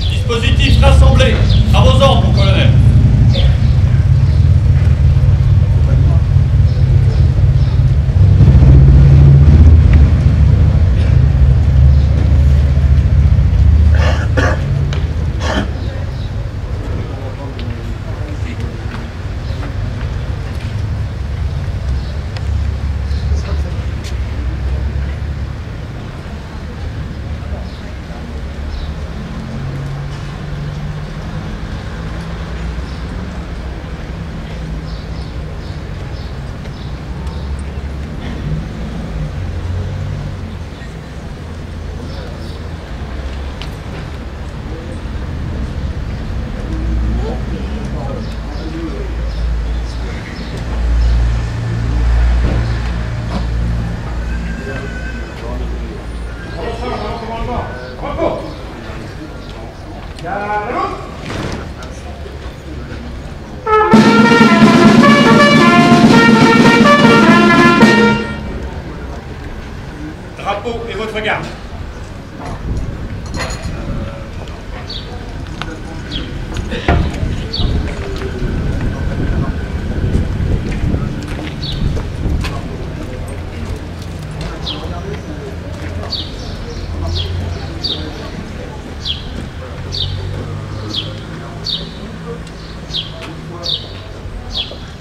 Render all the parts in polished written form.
Dispositif rassemblé. À vos ordres, mon colonel. Drapeau et votre garde.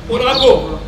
Au drapeau.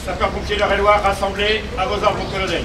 Sapeurs-pompiers d'Eure-et-Loir rassemblés, à vos ordres, mon colonel.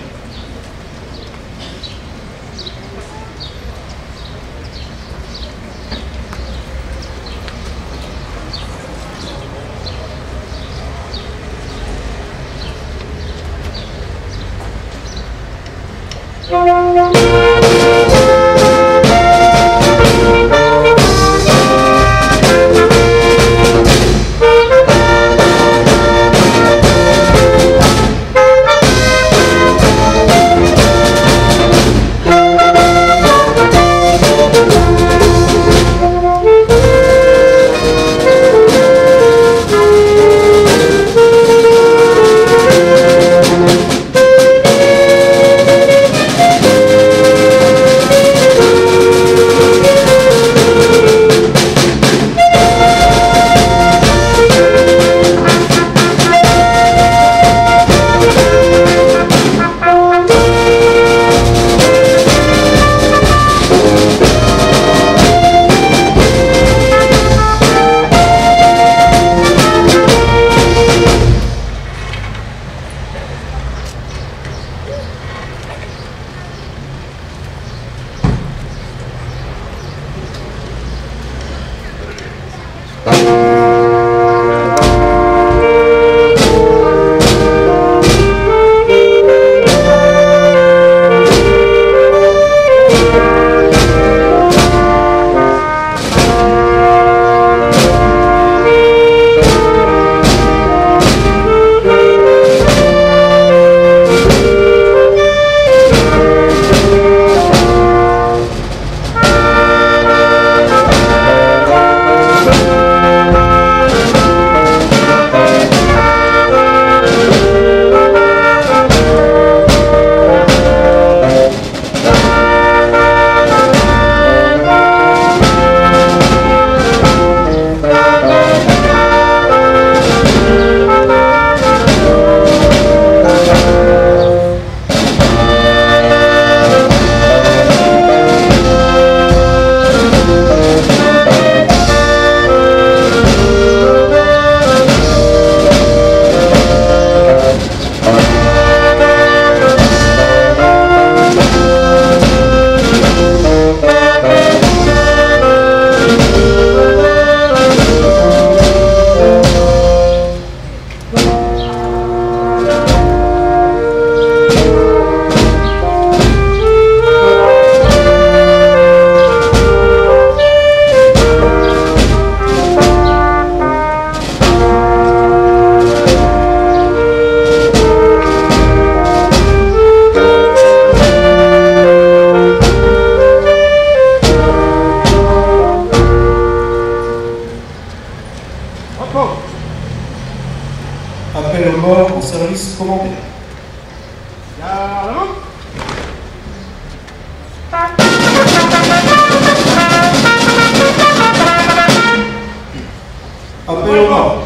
Appel aux morts en service commandé. Appel aux morts.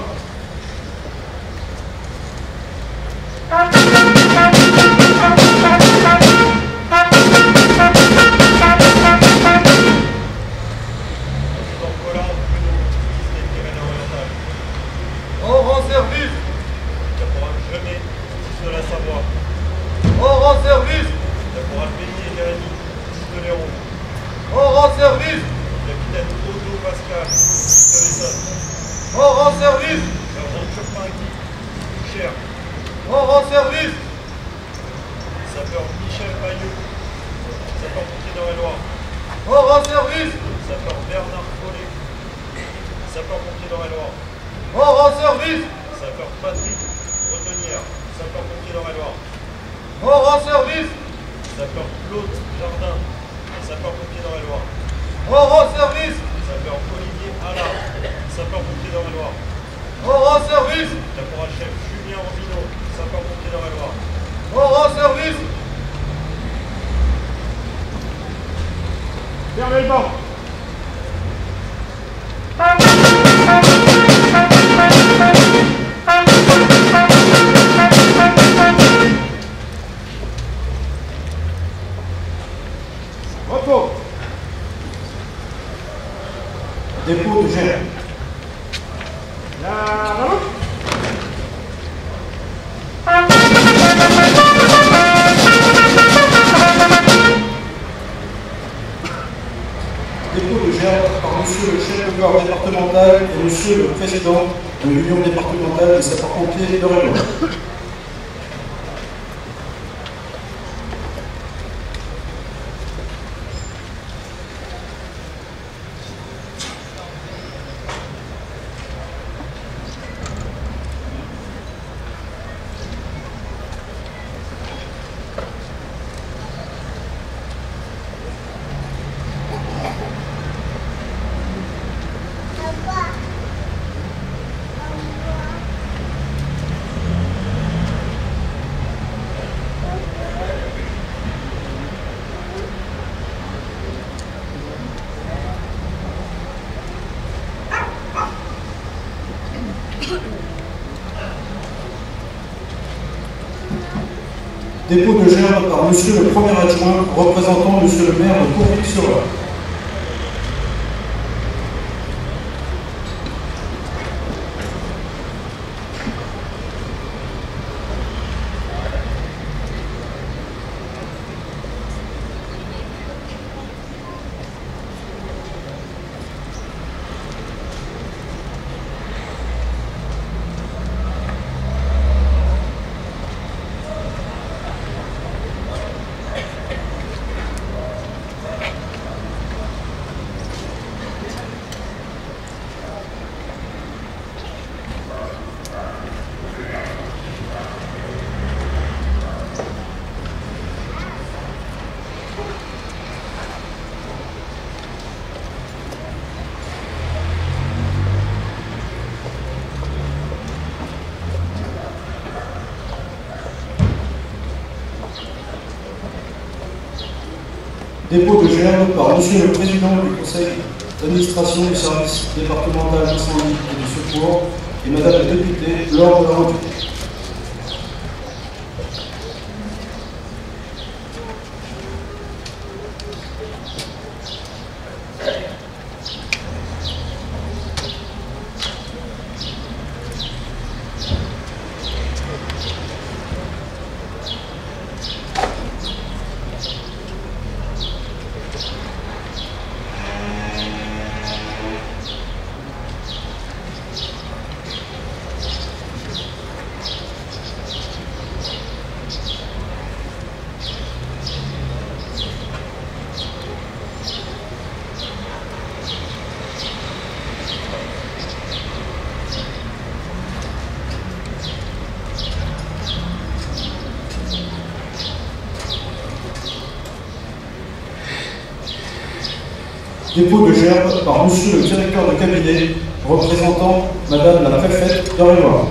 Dépôt de gel. Dépôt de gel par monsieur le chef de corps départemental et monsieur le président de l'Union départementale des sapeurs-pompiers d'Eure-et-Loir. Dépôt de gerbe par monsieur le premier adjoint représentant monsieur le maire de Courvic-sur-Eure. Dépôt de gerbe par monsieur le président du conseil d'administration du service départemental d'incendie et de secours et madame la députée Laure de la Rotue. Dépôt de gerbe par monsieur le directeur de cabinet représentant madame la préfète d'Eure-et-Loir.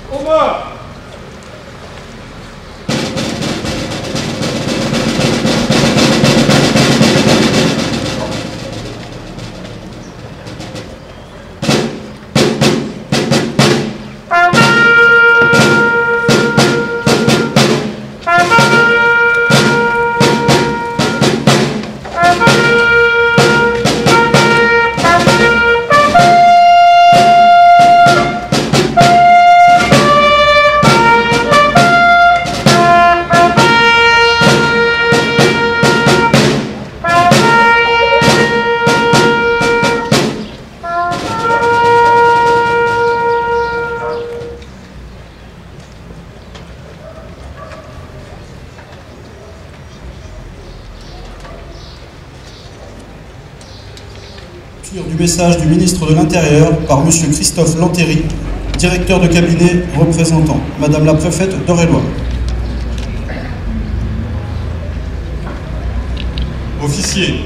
Au bas. Du message du ministre de l'Intérieur par M. Christophe Lantéry, directeur de cabinet représentant Madame la préfète d'Eure-et-Loir. Officiers,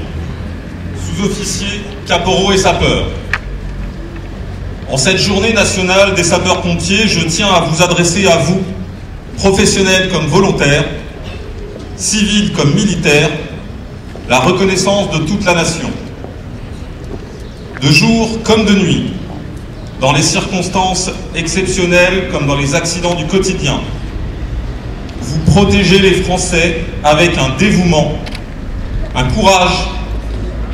sous-officiers, caporaux et sapeurs. En cette journée nationale des sapeurs-pompiers, je tiens à vous adresser à vous, professionnels comme volontaires, civils comme militaires, la reconnaissance de toute la nation. De jour comme de nuit, dans les circonstances exceptionnelles comme dans les accidents du quotidien, vous protégez les Français avec un dévouement, un courage,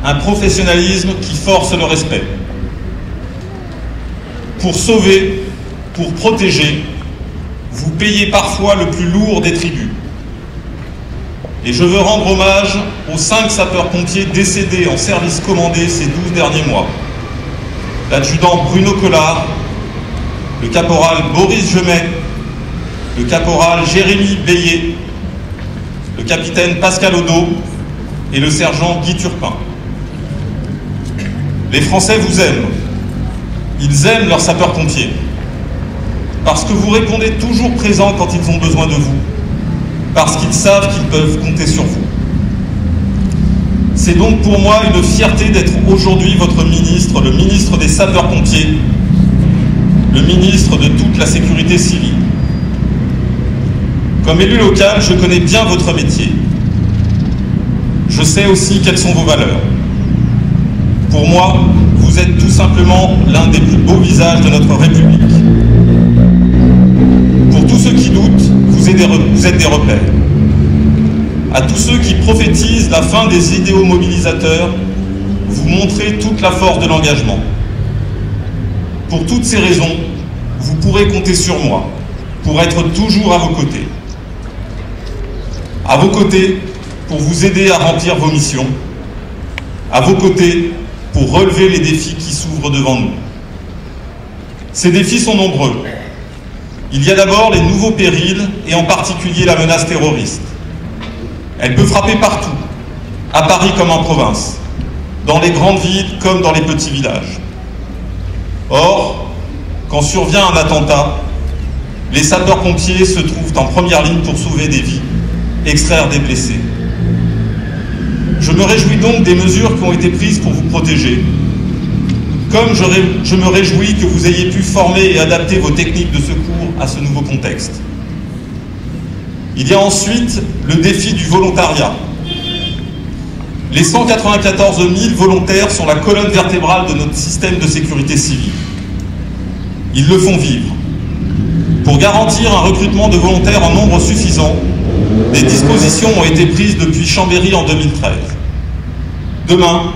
un professionnalisme qui force le respect. Pour sauver, pour protéger, vous payez parfois le plus lourd des tributs. Et je veux rendre hommage aux 5 sapeurs-pompiers décédés en service commandé ces 12 derniers mois. L'adjudant Bruno Collard, le caporal Boris Gemet, le caporal Jérémy Beillet, le capitaine Pascal Odo et le sergent Guy Turpin. Les Français vous aiment. Ils aiment leurs sapeurs-pompiers. Parce que vous répondez toujours présent quand ils ont besoin de vous. Parce qu'ils savent qu'ils peuvent compter sur vous. C'est donc pour moi une fierté d'être aujourd'hui votre ministre, le ministre des sapeurs-pompiers, le ministre de toute la sécurité civile. Comme élu local, je connais bien votre métier. Je sais aussi quelles sont vos valeurs. Pour moi, vous êtes tout simplement l'un des plus beaux visages de notre République. Pour tous ceux qui doutent, vous êtes des repères. À tous ceux qui prophétisent la fin des idéaux mobilisateurs, vous montrez toute la force de l'engagement. Pour toutes ces raisons, vous pourrez compter sur moi pour être toujours à vos côtés. À vos côtés pour vous aider à remplir vos missions. À vos côtés pour relever les défis qui s'ouvrent devant nous. Ces défis sont nombreux. Il y a d'abord les nouveaux périls et en particulier la menace terroriste. Elle peut frapper partout, à Paris comme en province, dans les grandes villes comme dans les petits villages. Or, quand survient un attentat, les sapeurs-pompiers se trouvent en première ligne pour sauver des vies, extraire des blessés. Je me réjouis donc des mesures qui ont été prises pour vous protéger, comme je me réjouis que vous ayez pu former et adapter vos techniques de secours à ce nouveau contexte. Il y a ensuite le défi du volontariat. Les 194 000 volontaires sont la colonne vertébrale de notre système de sécurité civile. Ils le font vivre. Pour garantir un recrutement de volontaires en nombre suffisant, des dispositions ont été prises depuis Chambéry en 2013. Demain,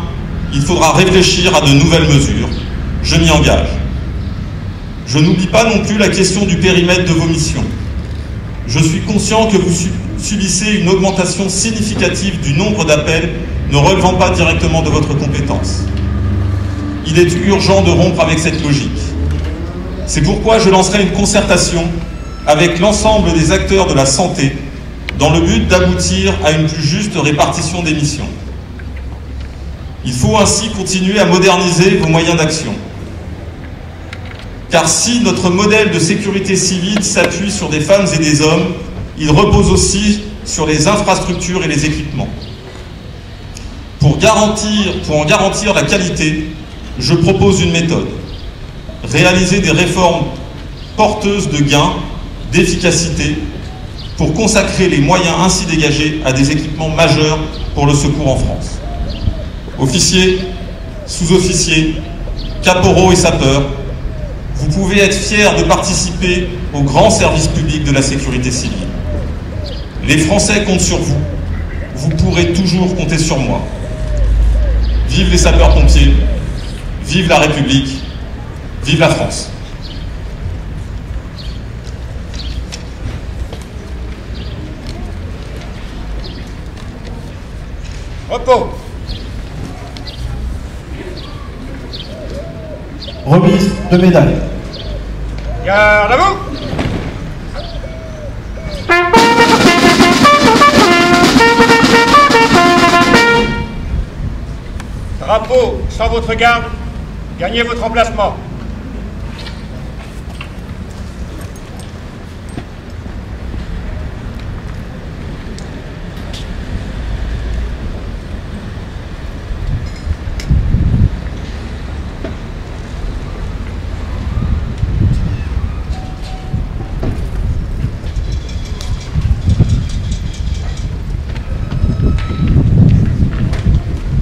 il faudra réfléchir à de nouvelles mesures. Je m'y engage. Je n'oublie pas non plus la question du périmètre de vos missions. Je suis conscient que vous subissez une augmentation significative du nombre d'appels ne relevant pas directement de votre compétence. Il est urgent de rompre avec cette logique. C'est pourquoi je lancerai une concertation avec l'ensemble des acteurs de la santé dans le but d'aboutir à une plus juste répartition des missions. Il faut ainsi continuer à moderniser vos moyens d'action. Car si notre modèle de sécurité civile s'appuie sur des femmes et des hommes, il repose aussi sur les infrastructures et les équipements. Pour en garantir la qualité, je propose une méthode. Réaliser des réformes porteuse de gains, d'efficacité, pour consacrer les moyens ainsi dégagés à des équipements majeurs pour le secours en France. Officiers, sous-officiers, caporaux et sapeurs, vous pouvez être fiers de participer au grand service public de la sécurité civile. Les Français comptent sur vous. Vous pourrez toujours compter sur moi. Vive les sapeurs-pompiers, vive la République, vive la France. Repos. Remise de médailles. Garde à vous. Drapeau sans votre garde, gagnez votre emplacement.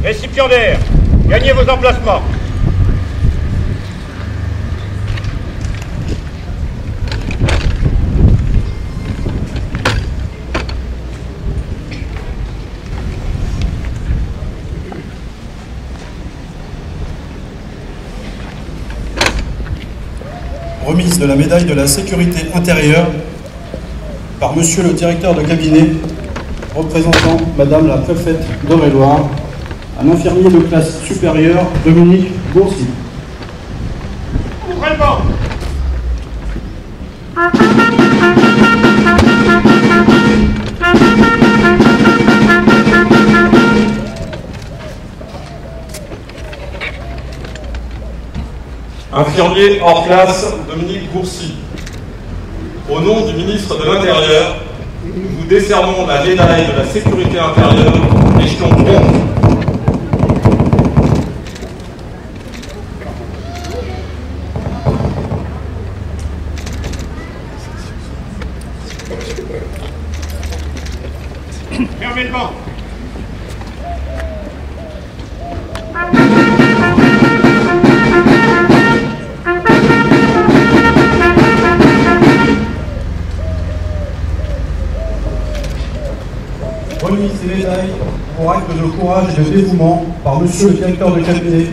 Récipiendaires, gagnez vos emplacements. Remise de la médaille de la sécurité intérieure par Monsieur le directeur de cabinet, représentant Madame la préfète d'Eure-et-Loir, un infirmier de classe supérieure, Dominique Bourcy. Ouvrez le banc. Infirmier hors classe, Dominique Bourcy. Au nom du ministre de l'Intérieur, nous vous décernons la médaille de la sécurité intérieure, échelon bronze. Fermez le banc. Remise des médailles pour acte de courage et de dévouement par Monsieur le directeur de cabinet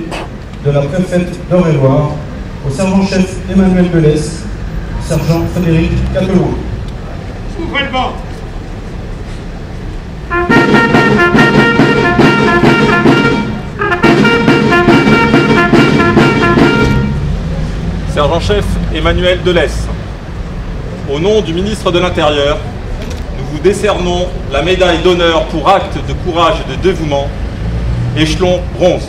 de la préfète d'Eure-et-Loir, au sergent-chef Emmanuel Delesse, sergent Frédéric Cateloin. Ouvrez le banc. Sergent-chef Emmanuel Delesse. Au nom du ministre de l'Intérieur, nous vous décernons la médaille d'honneur pour acte de courage et de dévouement, échelon bronze.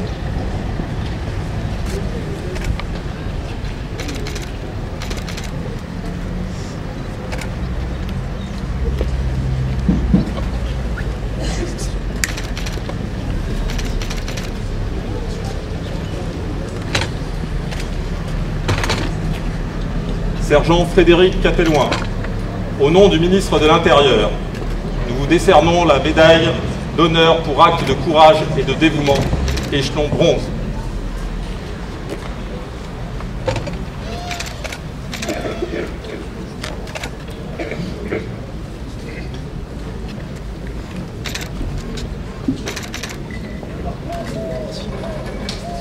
Sergent Frédéric Cateloin. Au nom du ministre de l'Intérieur, nous vous décernons la médaille d'honneur pour acte de courage et de dévouement, échelon bronze.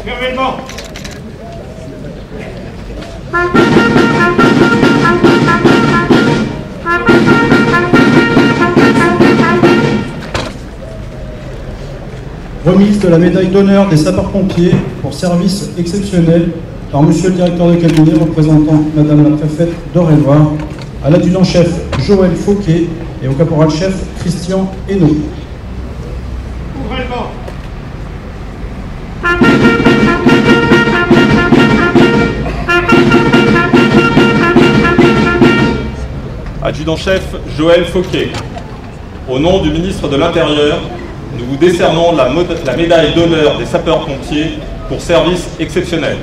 Fermez le banc. Remise de la médaille d'honneur des sapeurs-pompiers pour service exceptionnel par Monsieur le directeur de cabinet représentant Madame la préfète d'Eure-et-Loir, à l'adjudant-chef Joël Fauquet et au caporal-chef Christian Hainaut. Ouvrez le banc. Adjudant-chef Joël Fauquet. Au nom du ministre de l'Intérieur, nous vous décernons la médaille d'honneur des sapeurs-pompiers pour service exceptionnel.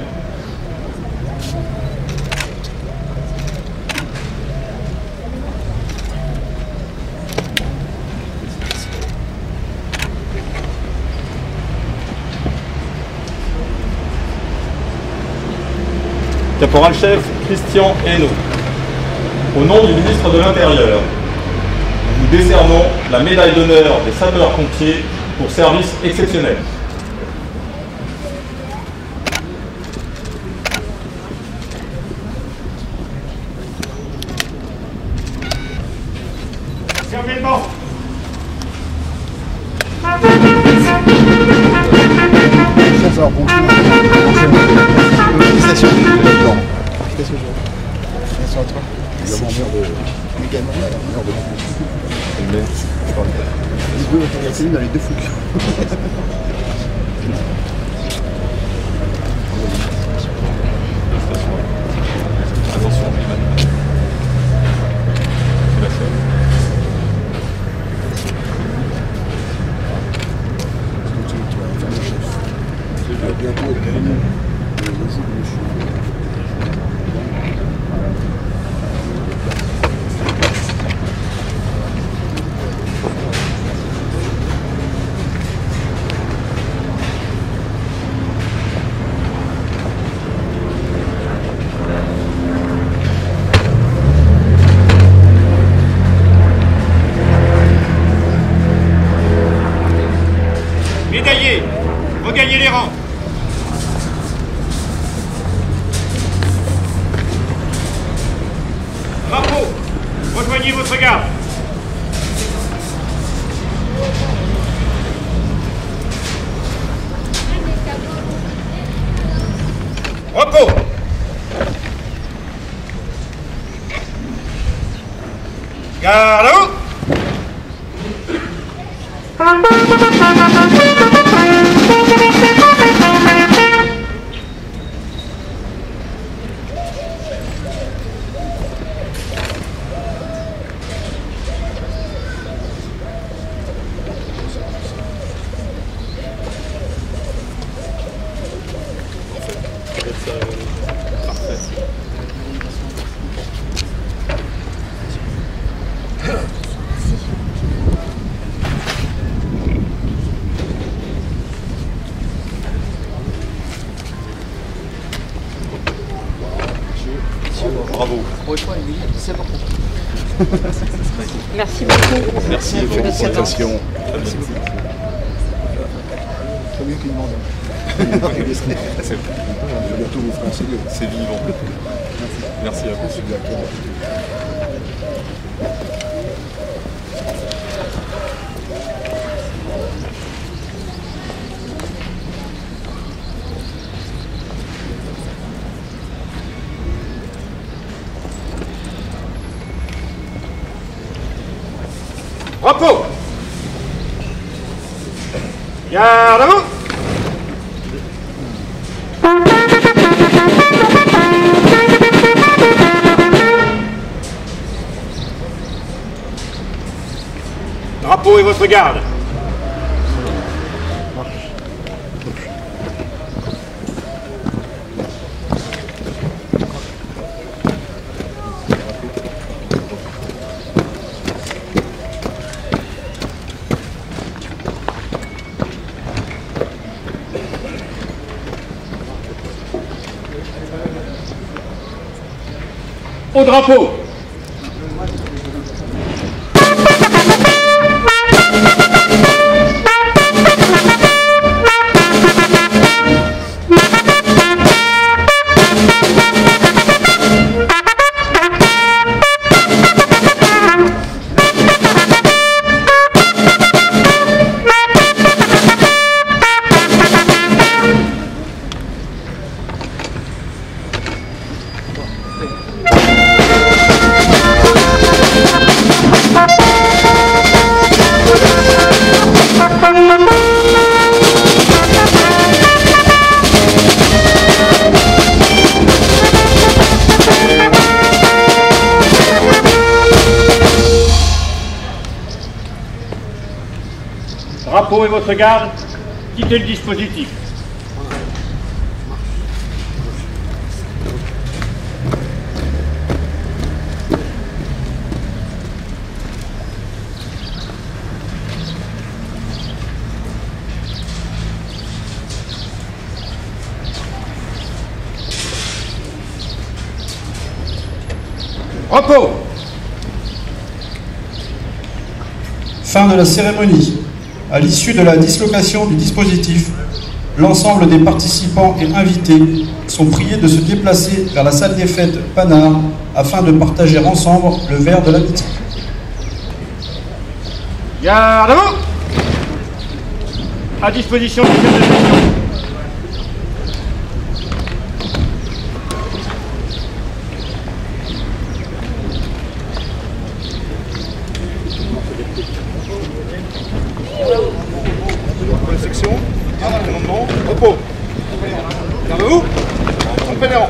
Caporal-chef Christian Hainaut. Au nom du ministre de l'Intérieur, nous décernons la médaille d'honneur des sapeurs-pompiers pour service exceptionnel. Servez-moi. Bonjour. Félicitations. Félicitations à toi. Également mère de... Également mère de... Le maire. Les deux, c'est lui dans les deux fonctions. Attention, bientôt être connu le jour de monsieur. Médaillés, regagnez les rangs. Drapeau, rejoignez votre garde. Repos. Garde à vous. Bravo. Merci beaucoup. Merci. Félicitations. Merci. Très bien qu'il demande. Je vais bientôt vous faire un CD. C'est vivant. Merci à vous. Repos. Garde à vous. Drapeau et votre garde. Au drapeau. Drapeau et votre garde, quittez le dispositif. Repos. Fin de la cérémonie. À l'issue de la dislocation du dispositif, l'ensemble des participants et invités sont priés de se déplacer vers la salle des fêtes Panard afin de partager ensemble le verre de l'amitié. Garde à vous. À disposition du chef de section. Section, commandement, repos. Fermez-vous. Trompez les rangs.